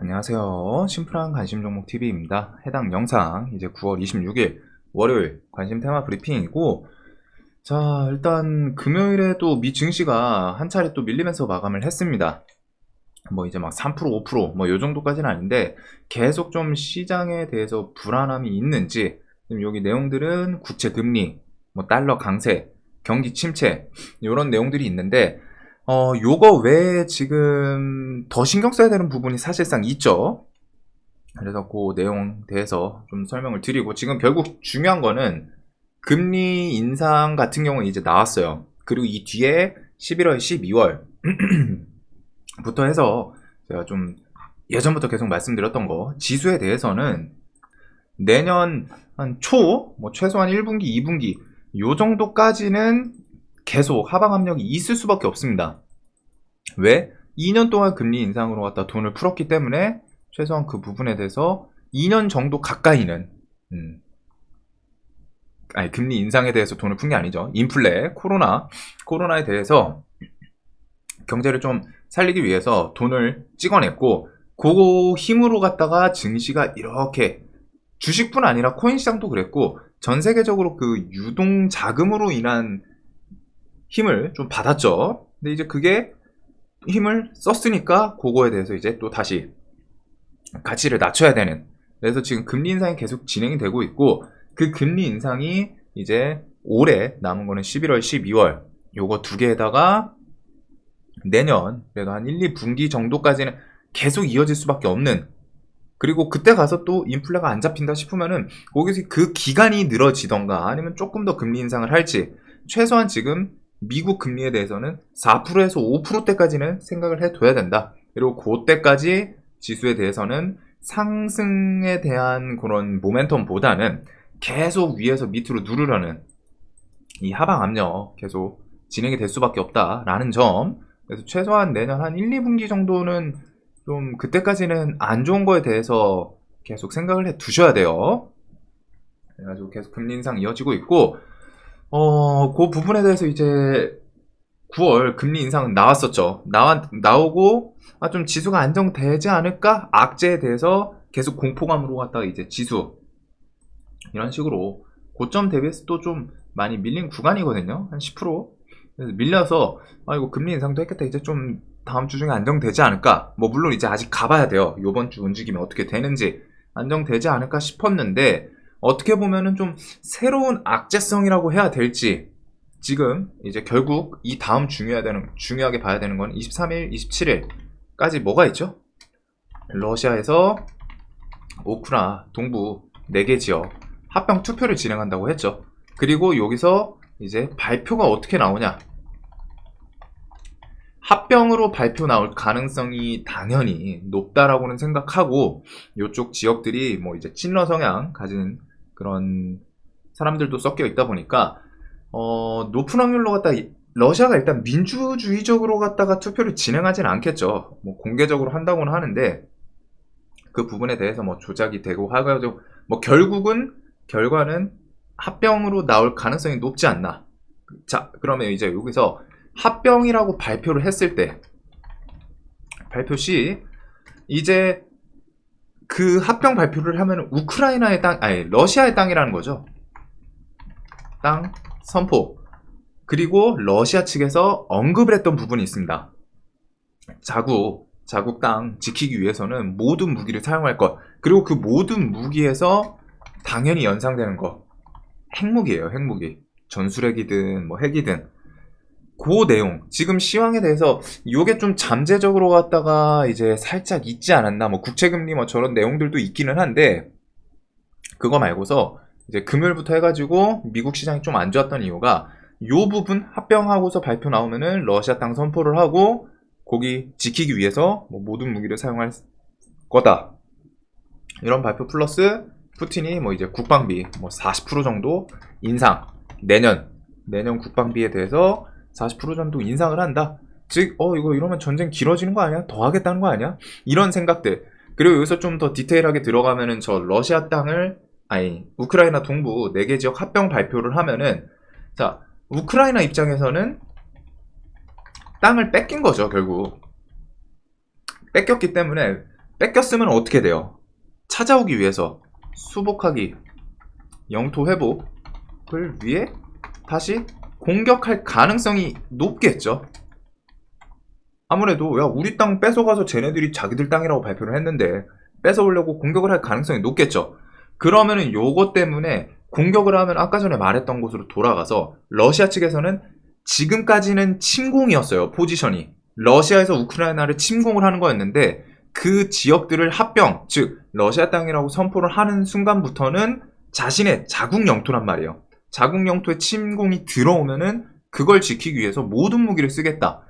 안녕하세요. 심플한 관심 종목 TV입니다. 해당 영상 이제 9월 26일 월요일 관심 테마 브리핑이고, 자, 일단 금요일에 또 미 증시가 한 차례 또 밀리면서 마감을 했습니다. 뭐 이제 막 3%, 5%, 뭐 요 정도까지는 아닌데 계속 좀 시장에 대해서 불안함이 있는지, 지금 여기 내용들은 국채 금리, 뭐 달러 강세, 경기 침체 이런 내용들이 있는데, 요거 외에 지금 더 신경 써야 되는 부분이 사실상 있죠. 그래서 그 내용 대해서 좀 설명을 드리고, 지금 결국 중요한 거는 금리 인상 같은 경우는 이제 나왔어요. 그리고 이 뒤에 11월, 12월 부터 해서 제가 좀 예전부터 계속 말씀드렸던 거, 지수에 대해서는 내년 한 뭐 최소한 1분기, 2분기 요 정도까지는 계속 하방 압력이 있을 수밖에 없습니다. 왜? 2년 동안 금리 인상으로 갖다 돈을 풀었기 때문에 최소한 그 부분에 대해서 2년 정도 가까이는, 금리 인상에 대해서 돈을 푼 게 아니죠. 인플레, 코로나에 대해서 경제를 좀 살리기 위해서 돈을 찍어냈고, 그 힘으로 갖다가 증시가 이렇게, 주식뿐 아니라 코인 시장도 그랬고 전 세계적으로 그 유동 자금으로 인한 힘을 좀 받았죠. 근데 이제 그게 힘을 썼으니까 그거에 대해서 이제 또 다시 가치를 낮춰야 되는, 그래서 지금 금리 인상이 계속 진행이 되고 있고, 그 금리 인상이 이제 올해 남은 거는 11월, 12월 요거 두 개에다가 내년 그래도 한 1, 2분기 정도까지는 계속 이어질 수밖에 없는, 그리고 그때 가서 또 인플레가 안 잡힌다 싶으면은 거기서 그 기간이 늘어지던가 아니면 조금 더 금리 인상을 할지, 최소한 지금 미국 금리에 대해서는 4%에서 5%대까지는 생각을 해둬야 된다. 그리고 그때까지 지수에 대해서는 상승에 대한 그런 모멘텀보다는 계속 위에서 밑으로 누르려는 이 하방 압력 계속 진행이 될 수밖에 없다라는 점. 그래서 최소한 내년 한 1, 2분기 정도는 좀 그때까지는 안 좋은 거에 대해서 계속 생각을 해 두셔야 돼요. 그래가지고 계속 금리 인상 이어지고 있고, 그 부분에 대해서 이제 9월 금리 인상은 나왔었죠. 나오고, 좀 지수가 안정되지 않을까? 악재에 대해서 계속 공포감으로 갔다가 이제 지수, 이런 식으로 고점 대비해서 또 좀 많이 밀린 구간이거든요. 한 10%. 그래서 밀려서, 이거 금리 인상도 했겠다. 이제 좀 다음 주 중에 안정되지 않을까? 뭐, 물론 이제 아직 가봐야 돼요. 요번 주 움직임이 어떻게 되는지. 안정되지 않을까 싶었는데, 어떻게 보면은 좀 새로운 악재성이라고 해야 될지, 지금 이제 결국 이 다음 중요하게 봐야 되는 건 23일, 27일까지 뭐가 있죠? 러시아에서 우크라 동부 4개 지역 합병 투표를 진행한다고 했죠. 그리고 여기서 이제 발표가 어떻게 나오냐? 합병으로 발표 나올 가능성이 당연히 높다라고는 생각하고, 이쪽 지역들이 뭐 이제 친러 성향 가진 그런 사람들도 섞여 있다 보니까 높은 확률로 갖다 러시아가 일단 민주주의적으로 갖다가 투표를 진행하진 않겠죠. 뭐 공개적으로 한다고는 하는데 그 부분에 대해서 뭐 조작이 되고 하가지고 뭐 결과는 합병으로 나올 가능성이 높지 않나. 자, 그러면 이제 여기서 합병이라고 발표를 했을 때, 발표 시 이제 그 합병 발표를 하면 우크라이나의 땅, 러시아의 땅이라는 거죠. 땅 선포. 그리고 러시아 측에서 언급을 했던 부분이 있습니다. 자국 땅 지키기 위해서는 모든 무기를 사용할 것. 그리고 그 모든 무기에서 당연히 연상되는 거, 핵무기예요. 핵무기. 전술핵이든 뭐 핵이든. 그 내용, 지금 시황에 대해서 요게 좀 잠재적으로 갖다가 이제 살짝 있지 않았나. 뭐 국채금리 뭐 저런 내용들도 있기는 한데, 그거 말고서 이제 금요일부터 해가지고 미국 시장이 좀 안 좋았던 이유가 요 부분 합병하고서 발표 나오면은 러시아 땅 선포를 하고 거기 지키기 위해서 뭐 모든 무기를 사용할 거다, 이런 발표 플러스 푸틴이 뭐 이제 국방비 뭐 40% 정도 인상, 내년 국방비에 대해서 40% 정도 인상을 한다. 즉, 이거 이러면 전쟁 길어지는 거 아니야? 더 하겠다는 거 아니야? 이런 생각들. 그리고 여기서 좀 더 디테일하게 들어가면은 저 러시아 땅을, 우크라이나 동부 4개 지역 합병 발표를 하면은, 자, 우크라이나 입장에서는 땅을 뺏긴 거죠, 결국. 뺏겼기 때문에 뺏겼으면 어떻게 돼요? 찾아오기 위해서 수복하기, 영토 회복을 위해 다시 공격할 가능성이 높겠죠. 아무래도 야 우리 땅 뺏어가서 쟤네들이 자기들 땅이라고 발표를 했는데 뺏어오려고 공격을 할 가능성이 높겠죠. 그러면은 요거 때문에 공격을 하면 아까 전에 말했던 곳으로 돌아가서 러시아 측에서는 지금까지는 침공이었어요. 포지션이 러시아에서 우크라이나를 침공을 하는 거였는데 그 지역들을 합병, 즉 러시아 땅이라고 선포를 하는 순간부터는 자신의 자국 영토란 말이에요. 자국 영토에 침공이 들어오면은 그걸 지키기 위해서 모든 무기를 쓰겠다.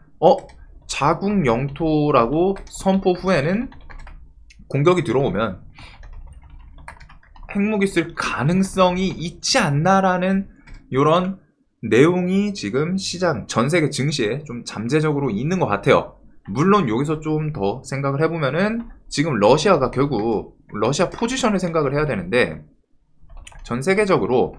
자국 영토라고 선포 후에는 공격이 들어오면 핵무기 쓸 가능성이 있지 않나라는 이런 내용이 지금 시장, 전 세계 증시에 좀 잠재적으로 있는 것 같아요. 물론 여기서 좀 더 생각을 해보면은 지금 러시아가 결국 러시아 포지션을 생각을 해야 되는데 전 세계적으로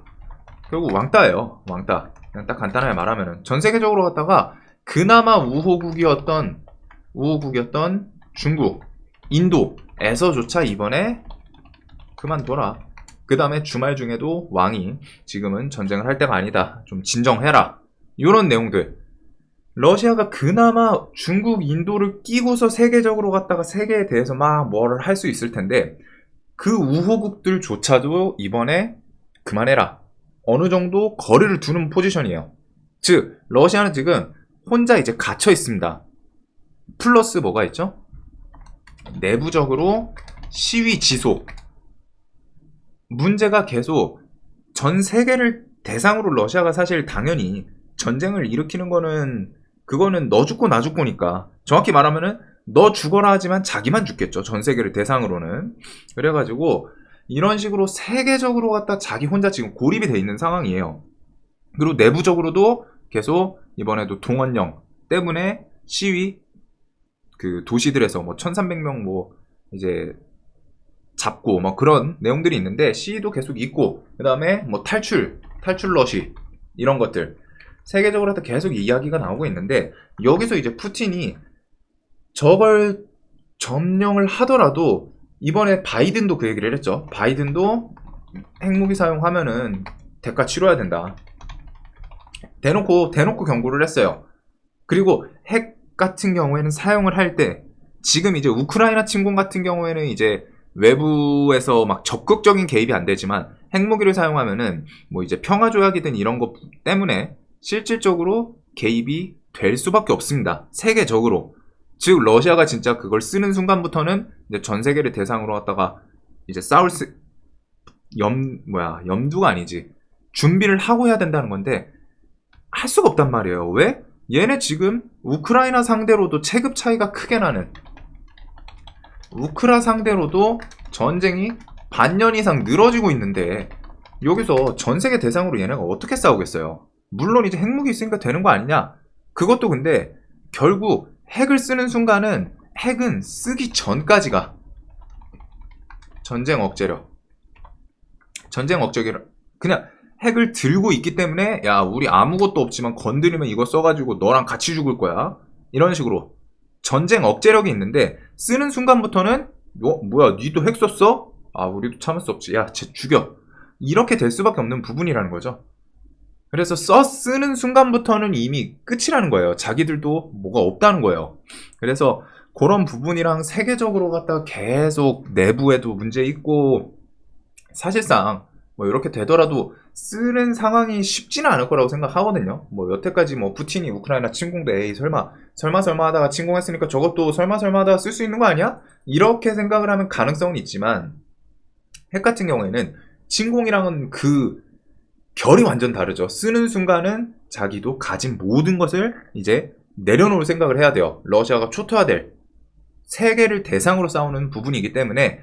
결국 왕따예요. 왕따. 그냥 딱 간단하게 말하면은 전 세계적으로 갔다가 그나마 우호국이었던 중국, 인도에서조차 이번에 그만둬라. 그 다음에 주말 중에도 왕이 지금은 전쟁을 할 때가 아니다. 좀 진정해라. 이런 내용들. 러시아가 그나마 중국, 인도를 끼고서 세계적으로 갔다가 세계에 대해서 막 뭐를 할 수 있을 텐데 그 우호국들조차도 이번에 그만해라. 어느 정도 거리를 두는 포지션이에요. 즉 러시아는 지금 혼자 이제 갇혀 있습니다. 플러스 뭐가 있죠? 내부적으로 시위 지속. 문제가 계속 전 세계를 대상으로 러시아가 사실 당연히 전쟁을 일으키는 거는 그거는 너 죽고 나 죽고니까 정확히 말하면은 너 죽어라 하지만 자기만 죽겠죠. 전 세계를 대상으로는. 그래가지고 이런 식으로 세계적으로 갖다 자기 혼자 지금 고립이 돼 있는 상황이에요. 그리고 내부적으로도 계속 이번에도 동원령 때문에 시위 그 도시들에서 뭐 1300명 뭐 이제 잡고 뭐 그런 내용들이 있는데 시위도 계속 있고 그 다음에 뭐 탈출 러시 이런 것들 세계적으로 해서 계속 이야기가 나오고 있는데 여기서 이제 푸틴이 저걸 점령을 하더라도 이번에 바이든도 그 얘기를 했죠. 바이든도 핵무기 사용하면은 대가 치러야 된다. 대놓고 경고를 했어요. 그리고 핵 같은 경우에는 사용을 할 때 지금 이제 우크라이나 침공 같은 경우에는 이제 외부에서 막 적극적인 개입이 안 되지만 핵무기를 사용하면은 뭐 이제 평화조약이든 이런 것 때문에 실질적으로 개입이 될 수밖에 없습니다. 세계적으로. 즉 러시아가 진짜 그걸 쓰는 순간부터는 이제 전 세계를 대상으로 갖다가 이제 싸울 염두가 아니지. 준비를 하고 해야 된다는 건데 할 수가 없단 말이에요. 왜? 얘네 지금 우크라이나 상대로도 체급 차이가 크게 나는 우크라 상대로도 전쟁이 반년 이상 늘어지고 있는데 여기서 전 세계 대상으로 얘네가 어떻게 싸우겠어요? 물론 이제 핵무기 있으니까 되는 거 아니냐? 그것도 근데 결국 핵을 쓰는 순간은 핵은 쓰기 전까지가 전쟁 억제력 그냥 핵을 들고 있기 때문에 야 우리 아무것도 없지만 건드리면 이거 써가지고 너랑 같이 죽을 거야 이런 식으로 전쟁 억제력이 있는데 쓰는 순간부터는 뭐야 니도 핵 썼어? 아 우리도 참을 수 없지 야 쟤 죽여 이렇게 될 수밖에 없는 부분이라는 거죠. 그래서 쓰는 순간부터는 이미 끝이라는 거예요. 자기들도 뭐가 없다는 거예요. 그래서 그런 부분이랑 세계적으로 갖다가 계속 내부에도 문제 있고 사실상 뭐 이렇게 되더라도 쓰는 상황이 쉽지는 않을 거라고 생각하거든요. 뭐 여태까지 뭐 푸틴이 우크라이나 침공도 에이 설마 하다가 침공했으니까 저것도 설마 하다가 쓸 수 있는 거 아니야? 이렇게 생각을 하면 가능성은 있지만 핵 같은 경우에는 침공이랑은 그 결이 완전 다르죠. 쓰는 순간은 자기도 가진 모든 것을 이제 내려놓을 생각을 해야 돼요. 러시아가 초토화될 세계를 대상으로 싸우는 부분이기 때문에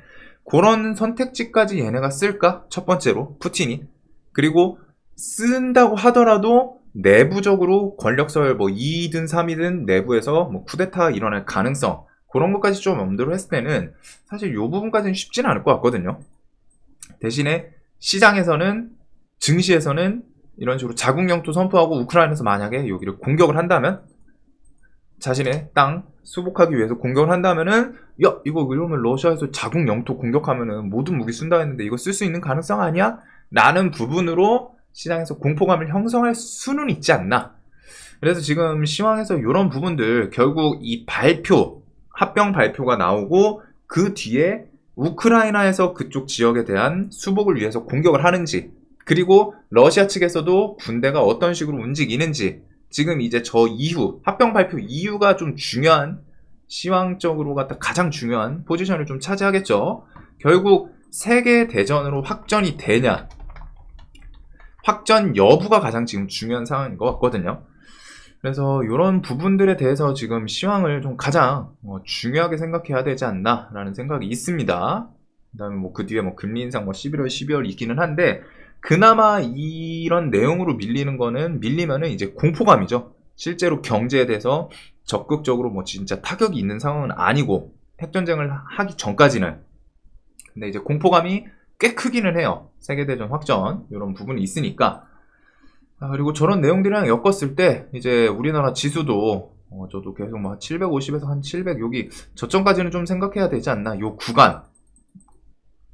그런 선택지까지 얘네가 쓸까? 첫 번째로 푸틴이. 그리고 쓴다고 하더라도 내부적으로 권력서열 뭐 2든 3이든 내부에서 뭐 쿠데타 일어날 가능성 그런 것까지 좀 염두를 했을 때는 사실 이 부분까지는 쉽지는 않을 것 같거든요. 대신에 시장에서는 증시에서는 이런 식으로 자국 영토 선포하고 우크라이나에서 만약에 여기를 공격을 한다면 자신의 땅 수복하기 위해서 공격을 한다면은 야 이거 이러면 러시아에서 자국 영토 공격하면은 모든 무기 쓴다 했는데 이거 쓸 수 있는 가능성 아니야? 라는 부분으로 시장에서 공포감을 형성할 수는 있지 않나. 그래서 지금 시황에서 이런 부분들 결국 이 발표 합병 발표가 나오고 그 뒤에 우크라이나에서 그쪽 지역에 대한 수복을 위해서 공격을 하는지, 그리고 러시아 측에서도 군대가 어떤 식으로 움직이는지, 지금 이제 저 이후 합병 발표 이후가 좀 중요한, 시황적으로 갖다 가장 중요한 포지션을 좀 차지하겠죠. 결국 세계 대전으로 확전이 되냐, 확전 여부가 가장 지금 중요한 상황인 것 같거든요. 그래서 이런 부분들에 대해서 지금 시황을 좀 가장 중요하게 생각해야 되지 않나 라는 생각이 있습니다. 그 다음에 뭐 그 뒤에 뭐 금리 인상 뭐 11월 12월 있기는 한데, 그나마 이런 내용으로 밀리면은 이제 공포감이죠. 실제로 경제에 대해서 적극적으로 뭐 진짜 타격이 있는 상황은 아니고, 핵전쟁을 하기 전까지는. 근데 이제 공포감이 꽤 크기는 해요. 세계대전 확전 이런 부분이 있으니까. 그리고 저런 내용들이랑 엮었을 때 이제 우리나라 지수도 저도 계속 뭐 750에서 한 700 여기 저점까지는 좀 생각해야 되지 않나, 요 구간.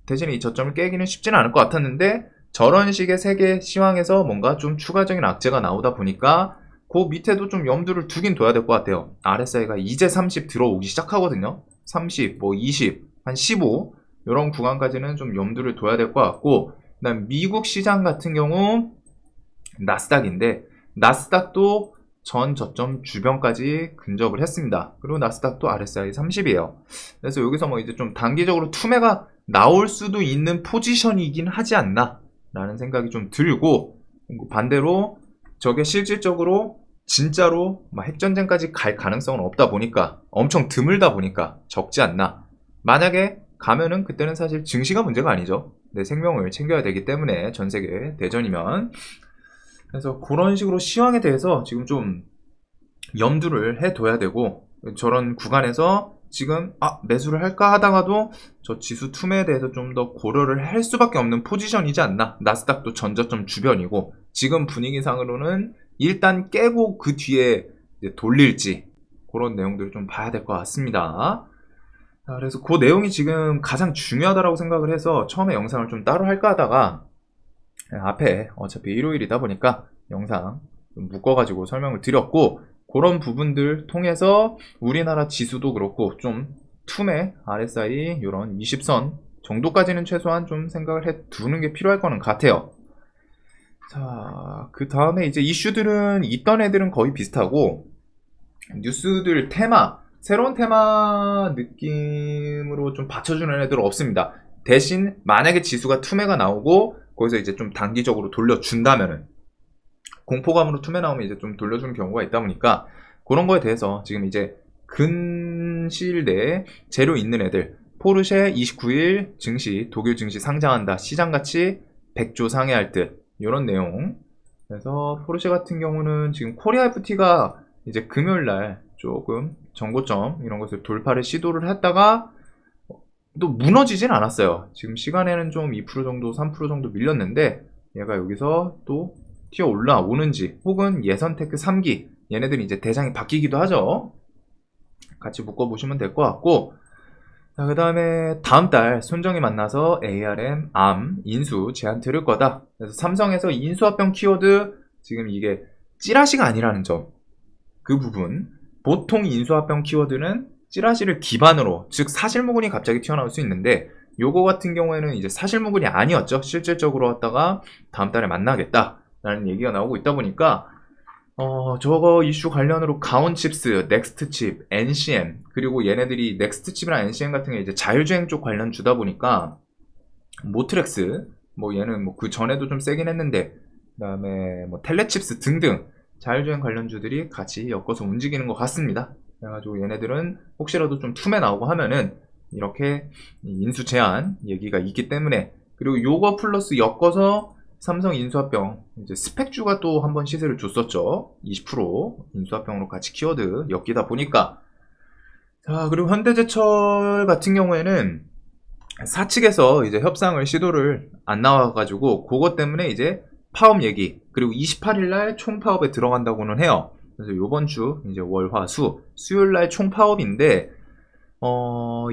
대신에 이 저점을 깨기는 쉽지는 않을 것 같았는데, 저런 식의 세계 시황에서 뭔가 좀 추가적인 악재가 나오다 보니까 그 밑에도 좀 염두를 두긴 둬야 될 것 같아요. RSI가 이제 30 들어오기 시작하거든요. 30, 뭐 20, 한 15 이런 구간까지는 좀 염두를 둬야 될 것 같고, 그다음 미국 시장 같은 경우 나스닥인데, 나스닥도 전 저점 주변까지 근접을 했습니다. 그리고 나스닥도 RSI 30이에요. 그래서 여기서 뭐 이제 좀 단기적으로 투매가 나올 수도 있는 포지션이긴 하지 않나 라는 생각이 좀 들고, 반대로 저게 실질적으로 진짜로 핵전쟁까지 갈 가능성은 없다 보니까, 엄청 드물다 보니까 적지 않나. 만약에 가면은 그때는 사실 증시가 문제가 아니죠. 내 생명을 챙겨야 되기 때문에, 전세계 대전이면. 그래서 그런 식으로 시황에 대해서 지금 좀 염두를 해둬야 되고, 저런 구간에서 지금 매수를 할까 하다가도 저 지수 투매에 대해서 좀 더 고려를 할 수밖에 없는 포지션이지 않나. 나스닥도 전저점 주변이고, 지금 분위기상으로는 일단 깨고 그 뒤에 이제 돌릴지, 그런 내용들을 좀 봐야 될 것 같습니다. 그래서 그 내용이 지금 가장 중요하다고 생각을 해서 처음에 영상을 좀 따로 할까 하다가, 앞에 어차피 일요일이다 보니까 영상 좀 묶어가지고 설명을 드렸고, 그런 부분들 통해서 우리나라 지수도 그렇고 좀 투매 RSI 이런 20선 정도까지는 최소한 좀 생각을 해 두는 게 필요할 거는 같아요. 자, 그 다음에 이제 이슈들은 있던 애들은 거의 비슷하고, 뉴스들 테마, 새로운 테마 느낌으로 좀 받쳐주는 애들은 없습니다. 대신 만약에 지수가 투매가 나오고 거기서 이제 좀 단기적으로 돌려준다면은, 공포감으로 투매 나오면 이제 좀 돌려주는 경우가 있다 보니까, 그런 거에 대해서 지금 이제 근시일 내에 재료 있는 애들, 포르쉐 29일 증시, 독일 증시 상장한다, 시장가치 100조 상회할 듯, 이런 내용. 그래서 포르쉐 같은 경우는 지금 코리아 FT가 이제 금요일날 조금 정고점 이런 것을 돌파를 시도를 했다가 또 무너지진 않았어요. 지금 시간에는 좀 2% 정도, 3% 정도 밀렸는데, 얘가 여기서 또 튀어 올라오는지, 혹은 예선테크 3기, 얘네들이 이제 대장이 바뀌기도 하죠. 같이 묶어보시면 될 것 같고, 자, 그 다음에 다음 달 손정이 만나서 ARM, ARM 인수 제한 들을 거다. 그래서 삼성에서 인수합병 키워드, 지금 이게 찌라시가 아니라는 점, 그 부분. 보통 인수합병 키워드는 찌라시를 기반으로, 즉 사실무근이 갑자기 튀어나올 수 있는데, 요거 같은 경우에는 이제 사실무근이 아니었죠. 실질적으로 왔다가 다음 달에 만나겠다 라는 얘기가 나오고 있다 보니까, 저거 이슈 관련으로 가온칩스, 넥스트칩, NCM, 그리고 얘네들이 넥스트칩이랑 NCM 같은 게 이제 자율주행 쪽 관련 주다 보니까, 모트렉스, 뭐 얘는 뭐 그 전에도 좀 세긴 했는데, 그 다음에 뭐 텔레칩스 등등 자율주행 관련주들이 같이 엮어서 움직이는 것 같습니다. 그래가지고 얘네들은 혹시라도 좀 투매 나오고 하면은 이렇게 인수 제한 얘기가 있기 때문에, 그리고 요거 플러스 엮어서 삼성 인수합병, 이제 스펙주가 또 한번 시세를 줬었죠. 20% 인수합병으로 같이 키워드 엮이다 보니까. 자, 그리고 현대제철 같은 경우에는 사측에서 이제 협상을 시도를 안 나와가지고, 그것 때문에 이제 파업 얘기, 그리고 28일날 총파업에 들어간다고는 해요. 그래서 요번 주 이제 월화수 수요일날 총 파업인데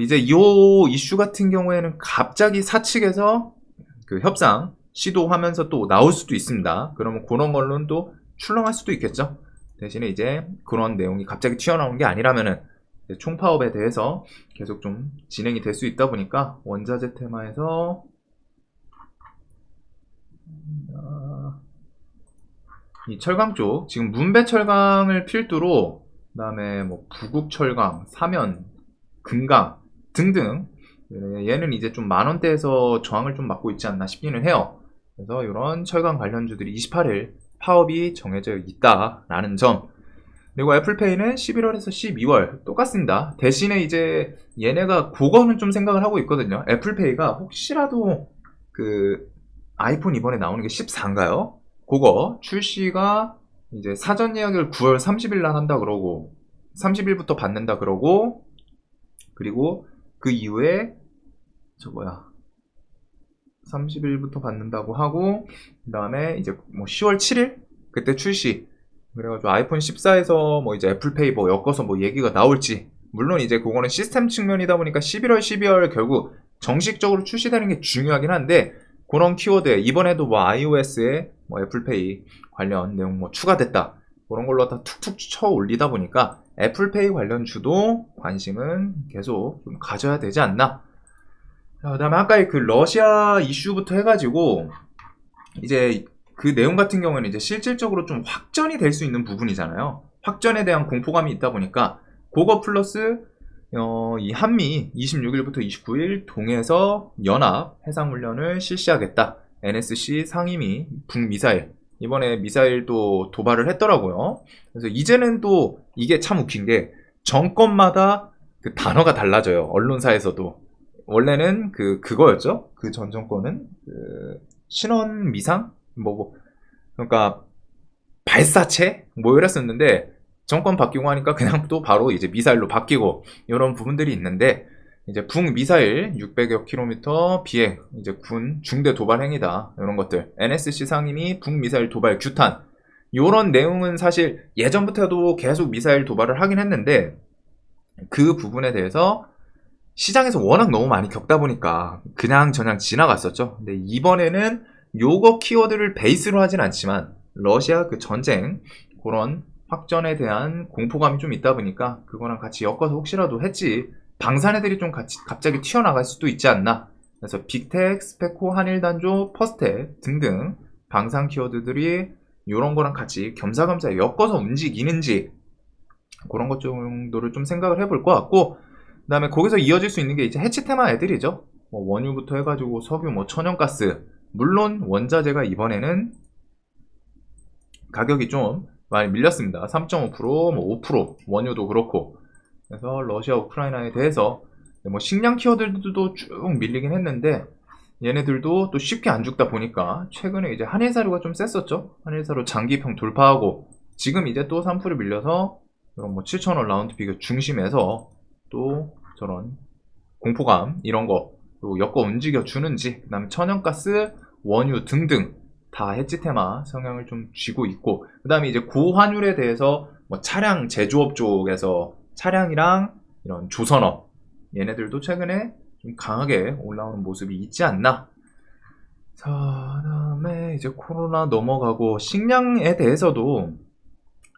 이제 요 이슈 같은 경우에는 갑자기 사측에서 그 협상 시도하면서 또 나올 수도 있습니다. 그러면 그런 걸로는 또 출렁할 수도 있겠죠. 대신에 이제 그런 내용이 갑자기 튀어나오는 게 아니라면은 총파업에 대해서 계속 좀 진행이 될 수 있다 보니까 원자재 테마에서 이 철강 쪽 지금 문배 철강을 필두로 그다음에 뭐 부국 철강, 사면, 금강 등등 얘는 이제 좀 만원대에서 저항을 좀 맞고 있지 않나 싶기는 해요. 그래서 이런 철강 관련주들이 28일 파업이 정해져 있다라는 점. 그리고 애플페이는 11월에서 12월 똑같습니다. 대신에 이제 얘네가 그거는 좀 생각을 하고 있거든요. 애플페이가 혹시라도 그 아이폰 이번에 나오는 게 14인가요? 그거 출시가 이제 사전 예약을 9월 30일 날 한다 그러고 30일부터 받는다 그러고 그리고 그 이후에 30일부터 받는다고 하고 그 다음에 이제 뭐 10월 7일 그때 출시. 그래가지고 아이폰 14에서 뭐 이제 애플페이 뭐 엮어서 뭐 얘기가 나올지, 물론 이제 그거는 시스템 측면이다 보니까 11월 12월 결국 정식적으로 출시되는 게 중요하긴 한데, 그런 키워드 이번에도 뭐 iOS에 뭐 애플페이 관련 내용 뭐 추가됐다 그런 걸로 다 툭툭 쳐 올리다 보니까 애플페이 관련 주도 관심은 계속 좀 가져야 되지 않나. 그 다음에 아까 그 러시아 이슈부터 해가지고 이제 그 내용 같은 경우에는 이제 실질적으로 좀 확전이 될 수 있는 부분이잖아요. 확전에 대한 공포감이 있다 보니까 그거 플러스 이 한미 26일부터 29일 동해서 연합 해상훈련을 실시하겠다. NSC 상임위 북미사일 이번에 미사일도 도발을 했더라고요. 그래서 이제는 또 이게 참 웃긴 게 정권마다 그 단어가 달라져요. 언론사에서도 원래는 그거였죠. 그 전 정권은 그 신원 미상 그러니까 발사체 뭐 이랬었는데 정권 바뀌고 하니까 그냥 또 바로 이제 미사일로 바뀌고 이런 부분들이 있는데, 이제 북미사일 600여 킬로미터 비행 이제 군 중대 도발 행위다 이런 것들, NSC 상임위 북미사일 도발 규탄 이런 내용은 사실 예전부터도 계속 미사일 도발을 하긴 했는데 그 부분에 대해서 시장에서 워낙 너무 많이 겪다 보니까 그냥 저냥 지나갔었죠. 근데 이번에는 요거 키워드를 베이스로 하진 않지만 러시아 그 전쟁 그런 확전에 대한 공포감이 좀 있다 보니까 그거랑 같이 엮어서 혹시라도 했지 방산애들이 좀 같이 갑자기 튀어나갈 수도 있지 않나. 그래서 빅텍, 스페코, 한일단조, 퍼스텍 등등 방산 키워드들이 이런 거랑 같이 겸사겸사 엮어서 움직이는지 그런 것 정도를 좀 생각을 해볼 것 같고, 그 다음에 거기서 이어질 수 있는 게 이제 해치 테마 애들이죠. 뭐 원유부터 해가지고 석유, 뭐 천연가스, 물론 원자재가 이번에는 가격이 좀 많이 밀렸습니다. 3.5%, 뭐 5%, 원유도 그렇고. 그래서 러시아, 우크라이나에 대해서 뭐 식량 키워드들도 쭉 밀리긴 했는데 얘네들도 또 쉽게 안 죽다 보니까 최근에 이제 한일사료가 좀 셌었죠. 한일사료 장기평 돌파하고 지금 이제 또 3% 밀려서 이런 뭐 7,000원 라운드 비교 중심에서 또 저런 공포감 이런 거 그리고 엮어 움직여 주는지, 그 다음에 천연가스, 원유 등등 다 해치 테마 성향을 좀 쥐고 있고, 그 다음에 이제 고환율에 대해서 뭐 차량 제조업 쪽에서 차량이랑 이런 조선업 얘네들도 최근에 좀 강하게 올라오는 모습이 있지 않나. 자, 그다음에 이제 코로나 넘어가고 식량에 대해서도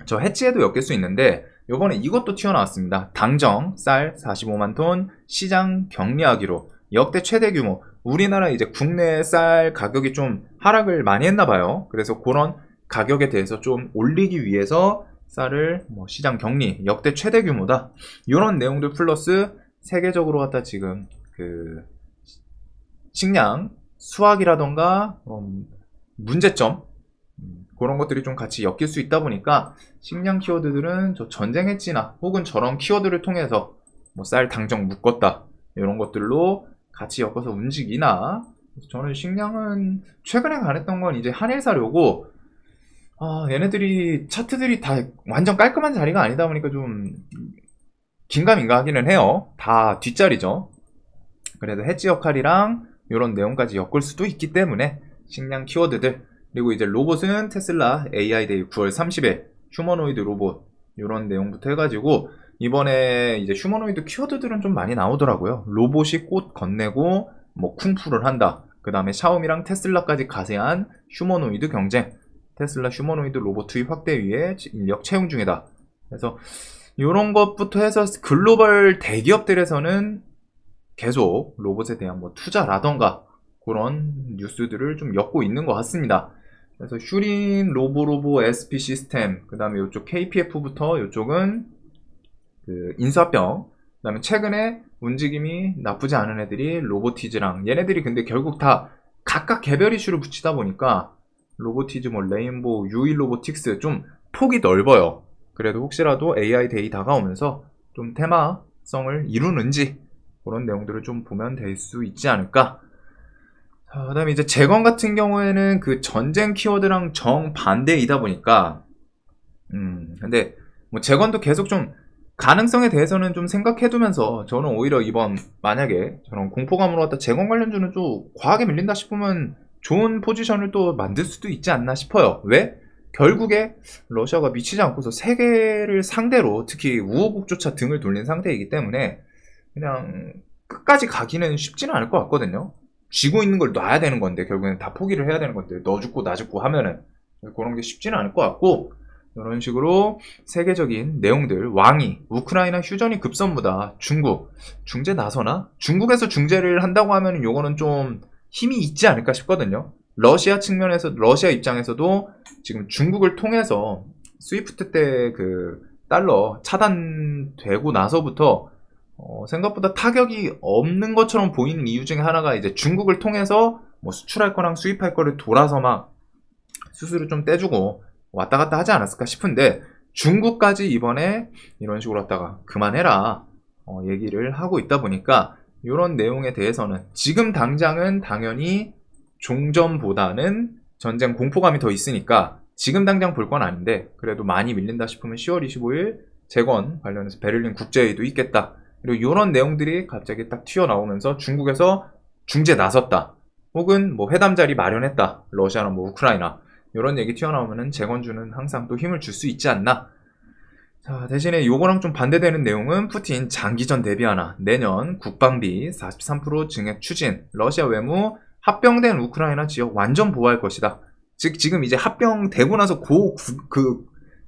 저 해치에도 엮일 수 있는데 요번에 이것도 튀어나왔습니다. 당정 쌀 45만 톤 시장 격리하기로 역대 최대 규모. 우리나라 이제 국내 쌀 가격이 좀 하락을 많이 했나 봐요. 그래서 그런 가격에 대해서 좀 올리기 위해서 쌀을 뭐 시장 격리 역대 최대 규모다 이런 내용들 플러스 세계적으로 갖다 지금 그 식량 수확이라던가 문제점 그런 것들이 좀 같이 엮일 수 있다 보니까 식량 키워드들은 저 전쟁 해치나 혹은 저런 키워드를 통해서 뭐 쌀 당정 묶었다 이런 것들로 같이 엮어서 움직이나. 저는 식량은 최근에 가랬던 건 이제 한일사료고, 얘네들이 차트들이 다 완전 깔끔한 자리가 아니다 보니까 좀 긴가민가 하기는 해요. 다 뒷자리죠. 그래도 해지 역할이랑 이런 내용까지 엮을 수도 있기 때문에 식량 키워드들. 그리고 이제 로봇은 테슬라 AI 데이 9월 30일 휴머노이드 로봇 이런 내용부터 해가지고 이번에 이제 휴머노이드 키워드들은 좀 많이 나오더라고요. 로봇이 꽃 건네고 뭐 쿵푸를 한다. 그 다음에 샤오미랑 테슬라까지 가세한 휴머노이드 경쟁. 테슬라 휴머노이드 로봇 투입 확대 위해 인력 채용 중이다. 그래서 이런 것부터 해서 글로벌 대기업들에서는 계속 로봇에 대한 뭐 투자라던가 그런 뉴스들을 좀 엮고 있는 것 같습니다. 그래서 슈린, 로보로보, SP 시스템, 그 다음에 이쪽 KPF부터 이쪽은 그 인수합병, 그 다음에 최근에 움직임이 나쁘지 않은 애들이 로보티즈랑 얘네들이 근데 결국 다 각각 개별 이슈를 붙이다 보니까 로보티즈, 뭐 레인보우, 유일 로보틱스 좀 폭이 넓어요. 그래도 혹시라도 AI 데이 다가오면서 좀 테마성을 이루는지 그런 내용들을 좀 보면 될 수 있지 않을까. 자, 그 다음에 이제 재건 같은 경우에는 그 전쟁 키워드랑 정반대이다 보니까 근데 뭐 재건도 계속 좀 가능성에 대해서는 좀 생각해두면서 저는 오히려 이번 만약에 저런 공포감으로 갖다 재건 관련주는 좀 과하게 밀린다 싶으면 좋은 포지션을 또 만들 수도 있지 않나 싶어요. 왜? 결국에 러시아가 미치지 않고서 세계를 상대로 특히 우호국조차 등을 돌린 상태이기 때문에 그냥 끝까지 가기는 쉽지는 않을 것 같거든요. 쥐고 있는 걸 놔야 되는 건데 결국엔 다 포기를 해야 되는 건데 너 죽고 나 죽고 하면은 그런 게 쉽지는 않을 것 같고 이런 식으로 세계적인 내용들 왕이 우크라이나 휴전이 급선무다 중국 중재 나서나 중국에서 중재를 한다고 하면은 요거는 좀 힘이 있지 않을까 싶거든요. 러시아 측면에서 러시아 입장에서도 지금 중국을 통해서 스위프트 때 그 달러 차단되고 나서부터 생각보다 타격이 없는 것처럼 보이는 이유 중에 하나가 이제 중국을 통해서 뭐 수출할 거랑 수입할 거를 돌아서 막 수수료 좀 떼주고 왔다 갔다 하지 않았을까 싶은데 중국까지 이번에 이런 식으로 왔다가 그만해라 얘기를 하고 있다 보니까 이런 내용에 대해서는 지금 당장은 당연히 종전보다는 전쟁 공포감이 더 있으니까 지금 당장 볼 건 아닌데 그래도 많이 밀린다 싶으면 10월 25일 재건 관련해서 베를린 국제회의도 있겠다. 그리고 이런 내용들이 갑자기 딱 튀어나오면서 중국에서 중재 나섰다. 혹은 뭐 회담 자리 마련했다. 러시아나 뭐 우크라이나. 이런 얘기 튀어나오면은 재건주는 항상 또 힘을 줄 수 있지 않나. 자, 대신에 요거랑 좀 반대되는 내용은 푸틴 장기전 대비하나. 내년 국방비 43% 증액 추진. 러시아 외무 합병된 우크라이나 지역 완전 보호할 것이다. 즉 지금 이제 합병되고 나서 그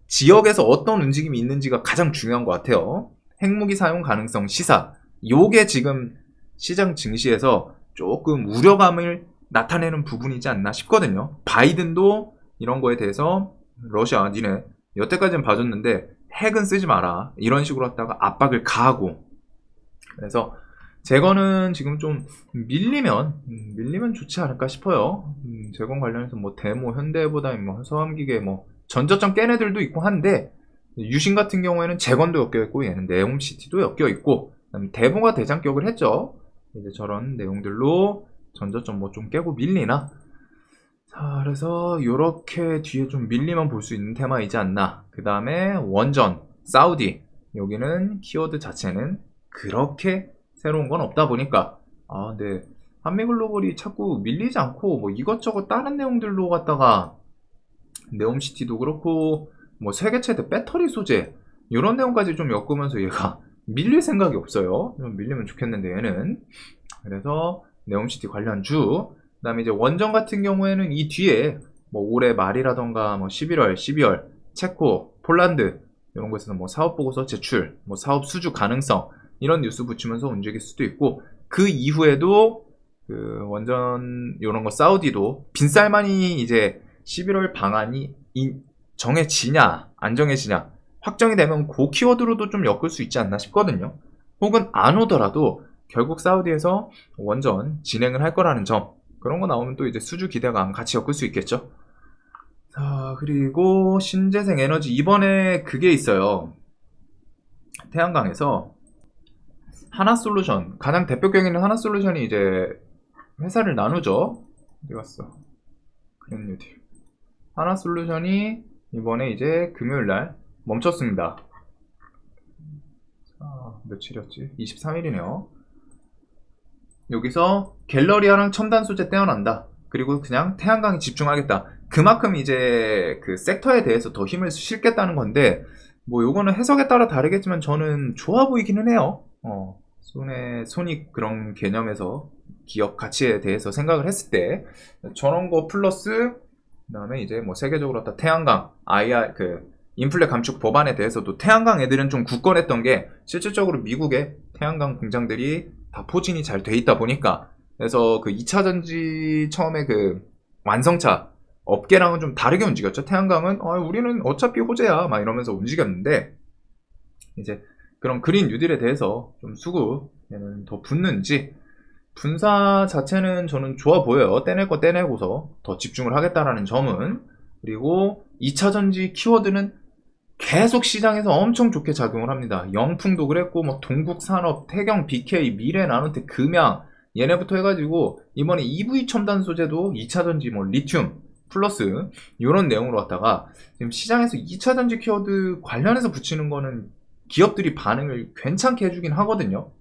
지역에서 어떤 움직임이 있는지가 가장 중요한 것 같아요. 핵무기 사용 가능성 시사. 요게 지금 시장 증시에서 조금 우려감을 나타내는 부분이지 않나 싶거든요. 바이든도 이런 거에 대해서 러시아 니네 여태까지는 봐줬는데 핵은 쓰지 마라. 이런 식으로 했다가 압박을 가하고 그래서 재건은 지금 좀 밀리면 좋지 않을까 싶어요. 재건 관련해서 뭐 데모, 현대보다 뭐 서암기계 뭐 전저점 깬 애들도 있고 한데 유신 같은 경우에는 재건도 엮여있고 얘는 네옴시티도 엮여있고 데모가 대장격을 했죠. 이제 저런 내용들로 전저점 뭐 좀 깨고 밀리나. 자, 그래서 요렇게 뒤에 좀 밀리면 볼 수 있는 테마이지 않나. 그 다음에 원전, 사우디. 여기는 키워드 자체는 그렇게 새로운 건 없다 보니까 근데 한미글로벌이 자꾸 밀리지 않고 뭐 이것저것 다른 내용들로 갖다가 네옴시티도 그렇고 뭐 세계 최대 배터리 소재 이런 내용까지 좀 엮으면서 얘가 밀릴 생각이 없어요. 좀 밀리면 좋겠는데 얘는. 그래서 네옴시티 관련주. 그다음에 이제 원전 같은 경우에는 이 뒤에 뭐 올해 말이라던가 뭐 11월, 12월 체코, 폴란드 이런 곳에서 뭐 사업 보고서 제출, 뭐 사업 수주 가능성 이런 뉴스 붙이면서 움직일 수도 있고 그 이후에도 그 원전 이런 거 사우디도 빈살만이 이제 11월 방안이 정해지냐 안 정해지냐 확정이 되면 그 키워드로도 좀 엮을 수 있지 않나 싶거든요. 혹은 안 오더라도 결국 사우디에서 원전 진행을 할 거라는 점 그런 거 나오면 또 이제 수주 기대감 같이 엮을 수 있겠죠. 자, 그리고 신재생 에너지 이번에 그게 있어요. 태양광에서 하나솔루션 가장 대표격인 하나솔루션이 이제 회사를 나누죠. 어디 갔어? 그린뉴딜. 하나솔루션이 이번에 이제 금요일날 멈췄습니다. 며칠이었지? 23일이네요. 여기서 갤러리아랑 첨단 소재 떼어난다. 그리고 그냥 태양광에 집중하겠다. 그만큼 이제 그 섹터에 대해서 더 힘을 실겠다는 건데, 뭐 요거는 해석에 따라 다르겠지만 저는 좋아 보이기는 해요. 손익 그런 개념에서 기업 가치에 대해서 생각을 했을 때 저런 거 플러스 그다음에 이제 뭐 세계적으로 다 태양광 IR 그 인플레 감축 법안에 대해서도 태양광 애들은 좀 굳건했던 게 실질적으로 미국의 태양광 공장들이 다 포진이 잘 돼 있다 보니까 그래서 그 2차 전지 처음에 그 완성차 업계랑은 좀 다르게 움직였죠. 태양광은 우리는 어차피 호재야 막 이러면서 움직였는데 이제 그런 그린 뉴딜에 대해서 좀 수급에는 더 붙는지 분사 자체는 저는 좋아 보여요. 떼낼 거 떼내고서 더 집중을 하겠다라는 점은. 그리고 2차 전지 키워드는 계속 시장에서 엄청 좋게 작용을 합니다. 영풍도 그랬고 뭐 동국산업, 태경, BK, 미래, 나노텍, 금양 얘네부터 해가지고 이번에 EV 첨단 소재도 2차 전지 뭐 리튬 플러스 이런 내용으로 왔다가 지금 시장에서 2차 전지 키워드 관련해서 붙이는 거는 기업들이 반응을 괜찮게 해주긴 하거든요.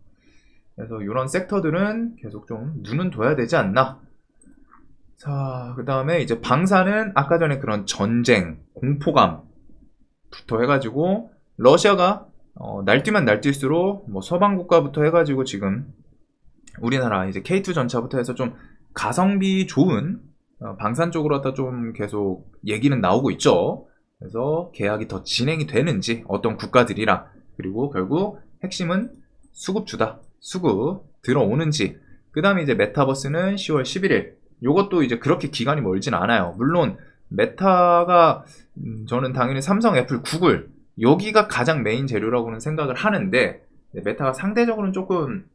그래서 이런 섹터들은 계속 좀 눈은 둬야 되지 않나. 자, 그 다음에 이제 방사는 아까 전에 그런 전쟁, 공포감부터 해가지고 러시아가 날뛰면 날뛸수록 뭐 서방 국가부터 해가지고 지금 우리나라 이제 K2 전차부터 해서 좀 가성비 좋은 방산 쪽으로 갖다 좀 계속 얘기는 나오고 있죠. 그래서 계약이 더 진행이 되는지 어떤 국가들이랑 그리고 결국 핵심은 수급주다. 수급 들어오는지. 그 다음에 이제 메타버스는 10월 11일. 요것도 이제 그렇게 기간이 멀진 않아요. 물론 메타가 저는 당연히 삼성, 애플, 구글 여기가 가장 메인 재료라고는 생각을 하는데 메타가 상대적으로는 조금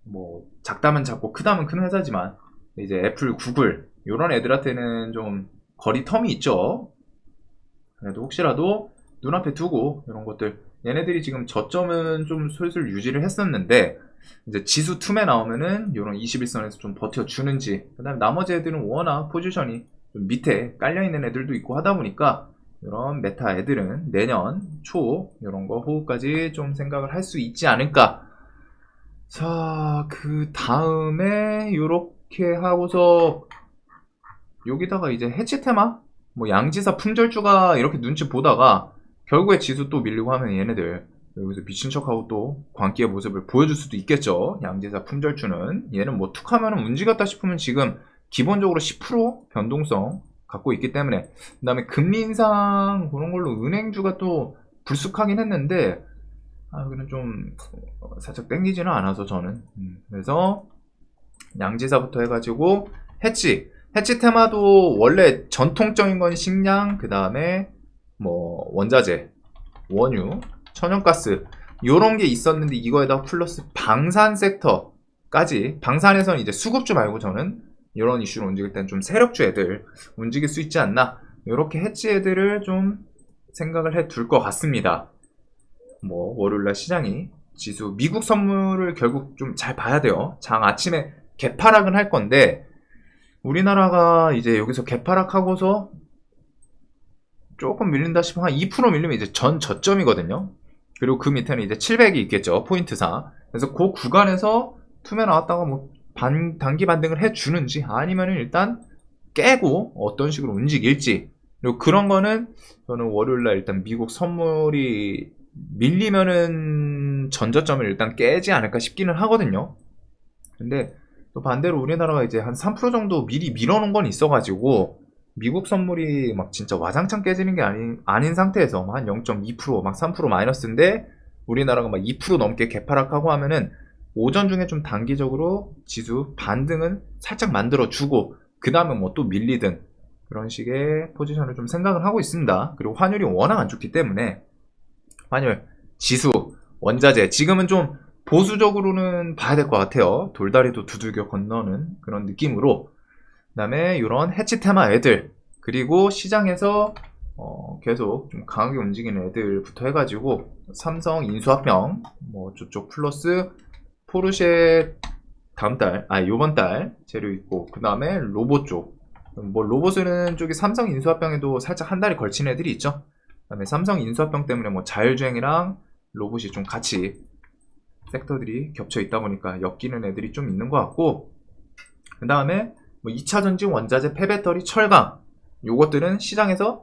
뭐 작다면 작고 크다면 큰 회사지만 이제 애플, 구글 요런 애들한테는 좀 거리 텀이 있죠. 그래도 혹시라도 눈앞에 두고 이런 것들 얘네들이 지금 저점은 좀 슬슬 유지를 했었는데 이제 지수 틈에 나오면은 이런 21선에서 좀 버텨주는지 그 다음에 나머지 애들은 워낙 포지션이 좀 밑에 깔려있는 애들도 있고 하다 보니까 이런 메타 애들은 내년 초 이런 거 호흡까지 좀 생각을 할 수 있지 않을까. 자, 그 다음에 이렇게 하고서 여기다가 이제 해치 테마 뭐 양지사 품절주가 이렇게 눈치 보다가 결국에 지수 또 밀리고 하면 얘네들 여기서 미친 척하고 또 광기의 모습을 보여줄 수도 있겠죠. 양지사 품절주는 얘는 뭐 툭 하면 움직였다 싶으면 지금 기본적으로 10% 변동성 갖고 있기 때문에 그 다음에 금리 인상 그런 걸로 은행주가 또 불쑥하긴 했는데 여기는 좀 살짝 땡기지는 않아서 저는 그래서 양지사부터 해가지고 해치 테마도 원래 전통적인 건 식량 그 다음에 뭐 원자재 원유 천연가스 요런 게 있었는데 이거에다 플러스 방산 섹터까지 방산에서는 이제 수급주 말고 저는 이런 이슈로 움직일 땐 좀 세력주 애들 움직일 수 있지 않나 이렇게 해치 애들을 좀 생각을 해 둘 것 같습니다. 뭐 월요일날 시장이 지수 미국 선물을 결국 좀 잘 봐야 돼요. 장 아침에 개파락은 할 건데 우리나라가 이제 여기서 개파락하고서 조금 밀린다 싶으면 한 2% 밀리면 이제 전 저점이거든요. 그리고 그 밑에는 이제 700이 있겠죠. 포인트상. 그래서 그 구간에서 투매 나왔다가 뭐 단기 반등을 해주는지 아니면 일단 깨고 어떤 식으로 움직일지 그리고 그런 거는 저는 월요일날 일단 미국 선물이 밀리면은 전저점을 일단 깨지 않을까 싶기는 하거든요. 근데 또 반대로 우리나라가 이제 한 3% 정도 미리 밀어놓은 건 있어가지고 미국 선물이 막 진짜 와장창 깨지는 게 아닌 상태에서 한 0.2%, 막 3% 마이너스인데 우리나라가 막 2% 넘게 개파락하고 하면은 오전 중에 좀 단기적으로 지수 반등은 살짝 만들어주고 그 다음에 뭐 또 밀리든 그런 식의 포지션을 좀 생각을 하고 있습니다. 그리고 환율이 워낙 안 좋기 때문에 환율, 지수, 원자재 지금은 좀 보수적으로는 봐야 될 것 같아요. 돌다리도 두들겨 건너는 그런 느낌으로 그 다음에 이런 해치 테마 애들 그리고 시장에서 계속 좀 강하게 움직이는 애들부터 해가지고 삼성 인수합병 뭐 저쪽 플러스 포르쉐 요번 달 재료 있고 그 다음에 로봇 쪽 뭐 로봇은 쪽이 삼성 인수합병에도 살짝 한 달이 걸친 애들이 있죠. 그 다음에 삼성 인수합병 때문에 뭐 자율주행이랑 로봇이 좀 같이 섹터들이 겹쳐 있다 보니까 엮이는 애들이 좀 있는 것 같고 그 다음에 뭐 2차 전지 원자재 폐배터리 철강 요것들은 시장에서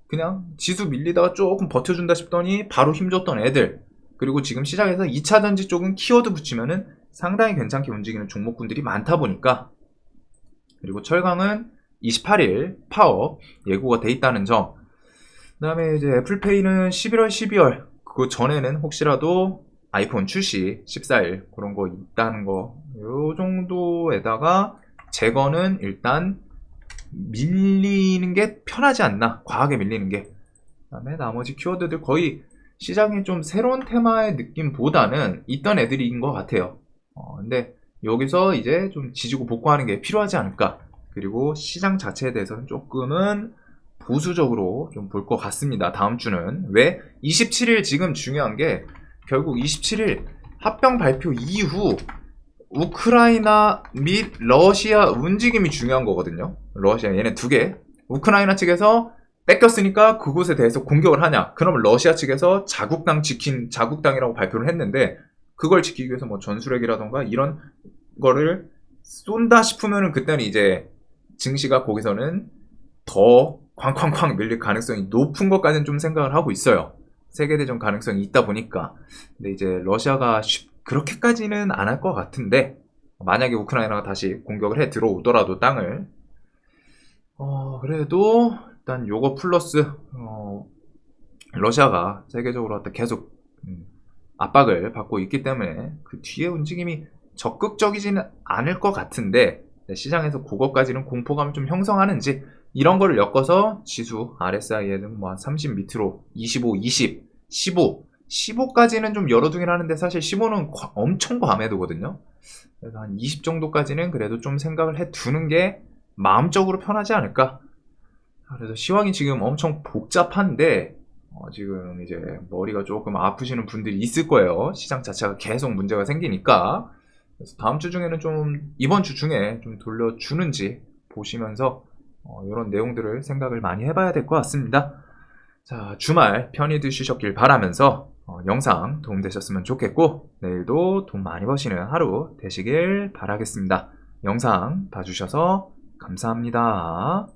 그냥 지수 밀리다가 조금 버텨준다 싶더니 바로 힘줬던 애들, 그리고 지금 시장에서 2차전지 쪽은 키워드 붙이면은 상당히 괜찮게 움직이는 종목군들이 많다 보니까. 그리고 철강은 28일 파업 예고가 돼 있다는 점. 그 다음에 이제 애플페이는 11월 12월 그 전에는 혹시라도 아이폰 출시 14일 그런 거 있다는 거, 요 정도에다가 재거는 일단 밀리는 게 편하지 않나, 과하게 밀리는 게. 그다음에 나머지 키워드들 거의 시장에 좀 새로운 테마의 느낌보다는 있던 애들인 것 같아요. 근데 여기서 이제 좀 지지고 복구하는 게 필요하지 않을까. 그리고 시장 자체에 대해서는 조금은 보수적으로 좀 볼 것 같습니다. 다음 주는. 왜? 27일 지금 중요한 게 결국 27일 합병 발표 이후 우크라이나 및 러시아 움직임이 중요한 거거든요. 러시아 얘네 두 개. 우크라이나 측에서 뺏겼으니까 그곳에 대해서 공격을 하냐. 그러면 러시아 측에서 자국당이라고 발표를 했는데 그걸 지키기 위해서 뭐 전술핵이라던가 이런 거를 쏜다 싶으면은 그때는 이제 증시가 거기서는 더 쾅쾅쾅 밀릴 가능성이 높은 것까지는 좀 생각을 하고 있어요. 세계대전 가능성이 있다 보니까. 근데 이제 러시아가 그렇게까지는 안 할 것 같은데, 만약에 우크라이나가 다시 공격을 해 들어오더라도 땅을, 그래도 일단 요거 플러스 러시아가 세계적으로 계속 압박을 받고 있기 때문에 그 뒤에 움직임이 적극적이지는 않을 것 같은데, 시장에서 그것까지는 공포감을 좀 형성하는지 이런 거를 엮어서 지수 RSI에는 뭐 한 30 밑으로 25, 20, 15, 15까지는 좀 열어두긴 하는데 사실 15는 엄청 과매도거든요. 그래서 한 20 정도까지는 그래도 좀 생각을 해두는 게 마음적으로 편하지 않을까. 그래서 시황이 지금 엄청 복잡한데 지금 이제 머리가 조금 아프시는 분들이 있을 거예요. 시장 자체가 계속 문제가 생기니까. 그래서 다음 주 중에는 좀, 이번 주 중에 좀 돌려주는지 보시면서 이런 내용들을 생각을 많이 해봐야 될 것 같습니다. 자, 주말 편히 드시셨길 바라면서 영상 도움되셨으면 좋겠고 내일도 돈 많이 버시는 하루 되시길 바라겠습니다. 영상 봐주셔서 감사합니다.